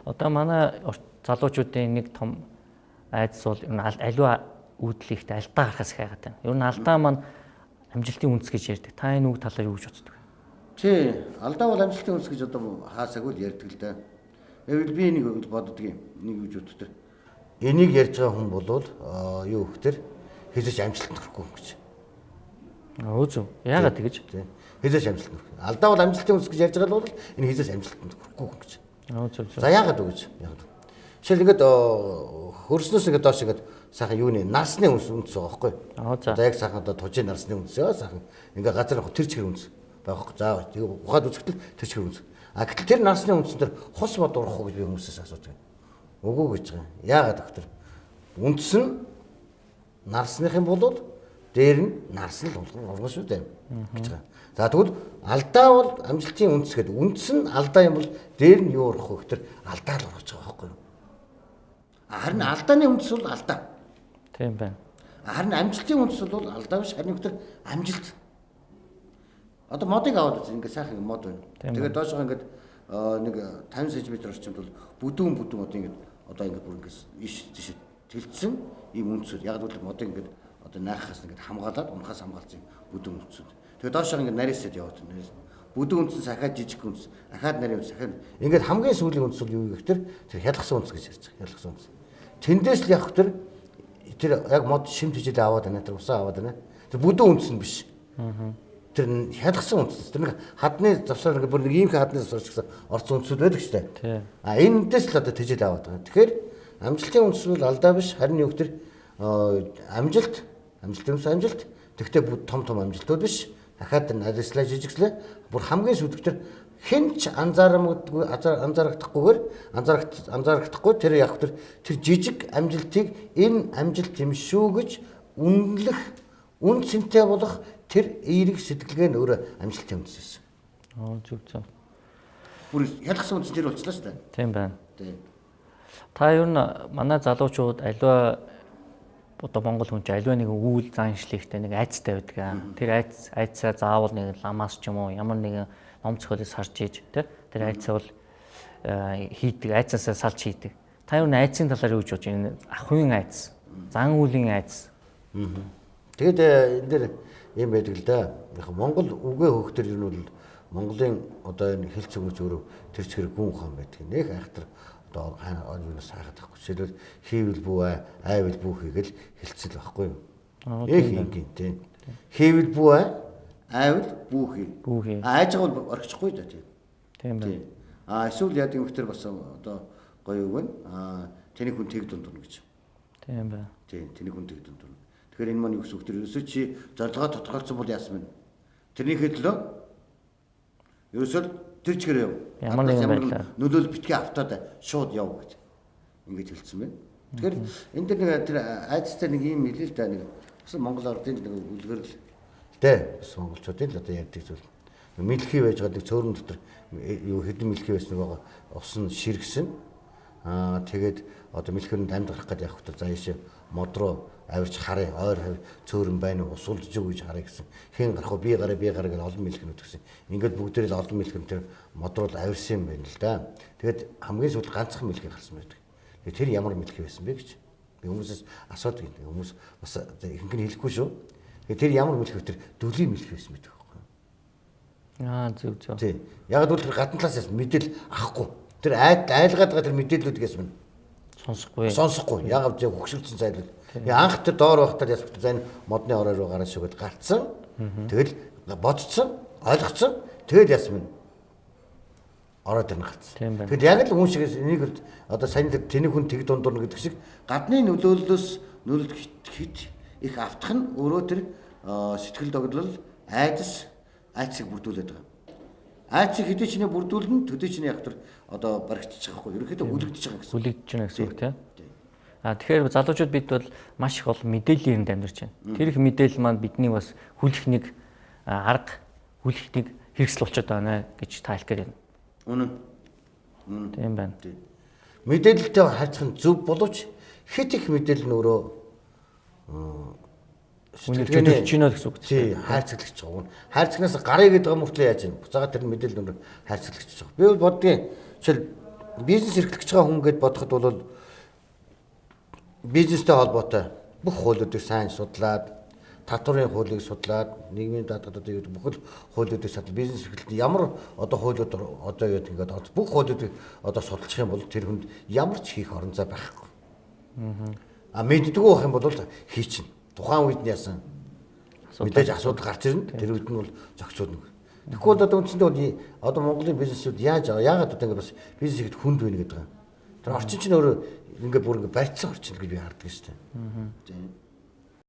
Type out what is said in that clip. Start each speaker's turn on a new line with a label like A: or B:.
A: Одоо манай залуучуудын нэг том айдас бол аливаа үүдэл ихтэй алдаа гарахаас их хайгаад байна. Ер нь алдаа маань амжилтын үндэс гэж ярьдаг. Та энэ үг талаар юу гэж боддог вэ?
B: Тий, алдаа бол амжилтын үндэс гэж одоо хаасаагүй л ярьдаг л да. Эвэл би нэг боддог юм. Нэг үж боддог. Энийг ярьж байгаа хүн болвол юу гэхээр хэзээ ч амжилтанд хүрэхгүй гэж.
A: Өө зөв. Яагаад тэгэж?
B: Тий. Хэзээ ч амжилтанд хүрэх. Алдаа бол амжилтын үндэс гэж ярьж байгаа бол энэ хэзээ ч амжилтанд хүрэхгүй гэж.
A: Өө зөв.
B: За яагаад вэ гэж? Яагаад? Жишээл ингээд хөрснөөс ингээд доош ингээд сайхан юуны нарсны үндэс байгаа байхгүй. Одоо яг сайхан одоо тужийн нарсны үндэс сайхан ингээд газар тэр чигээр үндэс байгаа байхгүй. За тэгээ ухаад үзэхдээ тэр чигээр үндэс. А гэтэл тэр нарсны үндэс дээр хос бод урах уу гэж би хүмүүсээс асуудаг. Үгүй гэж байгаа. Яагаад гэвэл үндэс нь нарсныхын болоод дээр нь нарс л болгоно шүү дээ гэж байгаа. За тэгвэл алдаа бол амжилтын үндэс гэдэг. Үндэс нь алдаа юм бол дээр нь юу урах вэ гэхээр алдаа л урах гэж байгаа байхгүй юу? Харин алдааны үндэс бол алдаа.
A: Тийм байна.
B: Харин амжилтын үндэс бол алдаа биш, харин өдөр амжилт. Одоо модыг аваад үз ингээд сайхан мод байна. Тэгээд доошоо ингээд нэг 50 см орчимд бол бүдүүн одоо ингээд бүр ингээд иш тийш тэлцсэн ийм үндэсүүд. Яг л модыг ингээд одоо найхаас ингээд хамгаалаад унахаас хамгаалсан бүдүүн үндэсүүд. Тэгээд доошоо ингээд нарийсад яваад байна. Бүдүүн үндэс ахаад жижиг үндэс, ахаад нарийн үндэс, ахаад ингээд хамгийн сүүлийн үндэс бол юу гэхээр тэр хялгсан үндэс гэж ярьж байгаа. Хялгсан үндэс. Тэндээс л явах тэр яг мод шимт хижил аваад байна. Тэр усаа аваад байна. Тэр бүдүүн үндэс нь биш. Тэр хялгсан үндэс. Тэр нэг хадны завсар нэг бүр нэг ийм хадны завсар гэсэн орцсон үндэсүүд байдаг шүү дээ. А энэндээс л одоо тижил аваад байгаа. Тэгэхээр амжилтын үндэс бол алдаа биш. Харин юу гэхээр амжилтын үндэс. Тэгвэл том амжилтууд биш. Дахиад нарийслаа жижигслээ. Бүр хамгийн сүүлдгээр хэн ч анзаарахдаггүйгээр тэр яг тэр жижиг амжилтыг энэ амжилт юм шүү гэж үнэлэх, үн цэнтэй болох тэр эерэг сэтгэлгээ нь өөрөө амжилтын үндэс байсан.
A: Зөв.
B: Бүр ялгсан үндэс тэр болчихлоо шүү дээ.
A: Тийм байна. Та ер нь манай залуучууд аливаа одоо Монгол хүн чинь аливаа нэгэн үйл заншлигтэй нэг айцтай байдаг. Тэр айцаа заавал нэг ламаас ч юм уу ямар нэгэн ном зохиолоос харж ийж тэр айцаа бол хийдэг, айцаасаа салж хийдэг. Та юу н айцын талаар юу гэж бодож байна? Ахуйн айц, зан үйлийн айц.
B: Тэгээд энэ дэр юм байдаг л да. Яг Монгол үгээ хөөхтөр юм бол Монголын одоо энэ хэл цэврүүц өөрөө тэр чигээр гүн ухаан байдаг. Нэг айхтар одоо юунаас хайхад байхгүй. Жишээлбэл хийвэл бүү айвал бүү хийгээл хэлцэл байхгүй юу? Ингийн тийм. Хийвэл бүү айвал бүүхий. Айж байгаа бол орчихгүй да тийм байна. Эсвэл яа гэм ихтер бас одоо гоё үг байна. Тэний хүн тэг дундурна гэж.
A: Тийм байна.
B: Тийм, тэний хүн тэг дундурна. Тэгэхээр энэ маань юу гэсэн үг тэр ерөөсөө чи зорилгоо тодорхойлсон бол яасан бэ? Тэрний хэллөө ерөөсөө тэр чигээр яв.
A: Ямар нэгэн байдлаар
B: нөлөөл битгий автаад шууд яв гэж. Ингэж хэлсэн байна. Тэгэхээр энэ дэр нэг тэр айцтай нэг юм хэлээ л да нэг бас Монгол ардын нэг үлгэр л дээ. Бас монголчуудын л одоо ярьдаг зүйл. Мэлхий байж байгаа цөөрөн дотор юу хэдэн мэлхий байсан байгаа ус нь ширгсэн. Тэгээд одоо мэлхүүрэнд амьд гарах гэдэг явах та заашаа мод руу авирч харъя ойр хавь цөөрөн байна уу усулдж уу гэж харъя гэсэн. Хэн гарах вэ? Би гараа гэж олон мэлхэнүүд гэсэн. Ингээд бүгдээрээ л олон мэлхэн тэр мод руу авирсан юм байна л да. Тэгээд хамгийн сүүлд ганцхан мэлхий гарсан байдаг. Тэгээд тэр ямар мэлхий байсан бэ гэж би хүмүүсээс асуудаг юм. Хүмүүс бас ихэнх нь хэлэхгүй шүү. Тэгээд тэр ямар мэлхий тэр дүлийн мэлхий байсан байдаг байхгүй.
A: Зөв.
B: Тийм. Яг л тэр гадна талаас мэдээл авахгүй. Тэр айлгаад байгаа тэр мэдээллүүдгээс мань сонсохгүй. Яг авч хөгшилдсөн зайлвал. Анх тэр доор байхдаа яс за энэ модны орой руу гараад шүгэд гарцсан. Тэгэл бодцсон, ойлгоцсон. Тэгэл ясмын ороод ирнэ гарцсан. Тэгэл яг л хүн шигээс энийг одоо сайн тэний хүн тэг дундурна гэдэг шиг гадны нөлөөллөөс хит их автах нь өөрөө тэр сэтгэл догдлол айцыг бүрдүүлээд байгаа. Айцыг хэдий ч нэ бүрдүүлнэ төдий ч нэ яг тэр одоо баригдчих байхгүй. Ерөнхийдөө үлэгдэж байгаа гэсэн.
A: Үлэгдэж байна гэсэн үг тийм. Тэгэхээр залуучууд бид бол маш их олон мэдээллийн хэрэгэнд амьдарч байна. Тэр их мэдээлэл маань бидний бас хүлэх нэг арга, хүлэх нэг хэрэгсэл болчиход байна гэж та хэлэхээр байна.
B: Үнэн.
A: Тийм байна.
B: Мэдээлэлтэй харьцах нь зөв боловч хит их мэдээлэл нь өөрөө
A: үнэлж байна гэсэн үг.
B: Тий, хайрцаглагч байгаа. Хайрцагнаас гарыг гэдэг юм мөртлөө яаж юм. Буцаага тэр мэдээлэл нүрэ хайрцаглагч байгаа. Би бол боддгийн жишээл бизнес эрхлэх гэж байгаа хүн гэд бодоход бол бизнестэй холбоотой бүх хуулиудыг сайн судлаад, татварын хуулийг судлаад, нийгмийн даатгалуудыг бүх хуулиудыг судлаад бизнес эрхлэлд ямар одоо хуулиуд одоо юу гэдэг бүх хуулиудыг одоо судалчих юм бол тэр хүнд ямар ч хийх орон зай байхгүй. Мэддэггүй байх юм бол хийчин. Тухайн үед нь яасан мэдээж асуудал гарч ирнэ. Тэр үед нь бол зохицуулна. Тэгэхгүй бол одоо үндсэндээ одоо Монголын бизнесүүд яагаад одоо ингэ бас бизнес ихэд хүнд байна гэдэг юм. Тэр орчин чинь өөрөө ингээд бүр ингээд барьцсан орчин гэж би харддаг шүү дээ.